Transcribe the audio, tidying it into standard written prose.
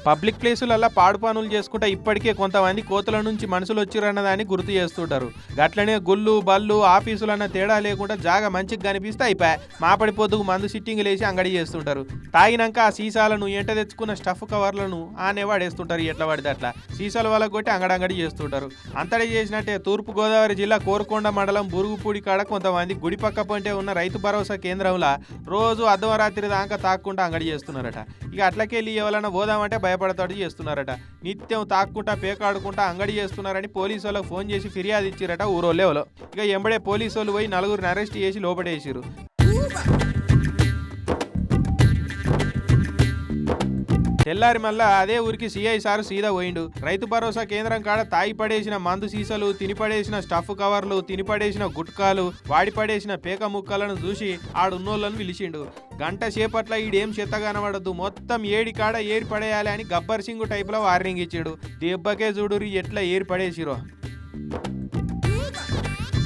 Public ప్లేసులల్లా పాడు పనులు చేసుకుంటా ఇప్పటికే కొంతమంది కోతుల నుంచి మనుషులు వచ్చిరన్నదాన్ని గుర్తు చేస్తుంటారు. గట్లనే గుళ్ళు బళ్ళు ఆఫీసులన్న తేడా లేకుండా జాగా మంచిగా కనిపిస్తే అయిపోయా మాపడి పొద్దుకు మందు సిట్టింగ్ లేసి అంగడి చేస్తుంటారు. తాగినాక ఆ సీసాలను ఎంట తెచ్చుకున్న స్టఫ్ కవర్లను ఆనే వాడేస్తుంటారు. ఎట్లా పడితే అట్లా సీసాల వల్ల కొట్టి అంగడి చేస్తుంటారు. అంతటి చేసినట్టే తూర్పుగోదావరి జిల్లా కోరుకొండ మండలం బురుగుపూడి కాడ కొంతమంది గుడి పక్క పొంటే ఉన్న రైతు భరోసా కేంద్రంలో రోజు అర్ధరాత్రి దాకా తాక్కుంటా అంగడి చేస్తున్నారట. ఇక అట్లకెళ్ళి ఎవరైనా పోదామంటే భయపడతాడు చేస్తున్నారట. నిత్యం తాక్కుంటా పేకాడుకుంటా అంగడి చేస్తున్నారని పోలీసు వాళ్ళకి ఫోన్ చేసి ఫిర్యాదు ఇచ్చిరట ఊరోళ్ళే వాళ్ళు. ఇక ఎంబడే పోలీసు వాళ్ళు పోయి 4గురిని అరెస్ట్ చేసి లోపడేసిరు. తెల్లారి మళ్ళా అదే ఊరికి సిఐ సారు సీదా పోయిండు. రైతు భరోసా కేంద్రం కాడ తాయి పడేసిన మందు సీసాలు, తినిపడేసిన స్టఫ్ కవర్లు, తినిపడేసిన గుట్కాలు, వాడి పడేసిన పేక ముక్కలను చూసి ఆడున్నోళ్ళను పిలిచిండు. గంట సేపట్ల ఈడేం చెత్త కనబడద్దు, మొత్తం ఏడి కాడ ఏరి పడేయాలి అని గబ్బర్ సింగ్ టైపులో వార్నింగ్ ఇచ్చాడు. దెబ్బకే చూడురి ఎట్లా ఏరి పడేసిరో.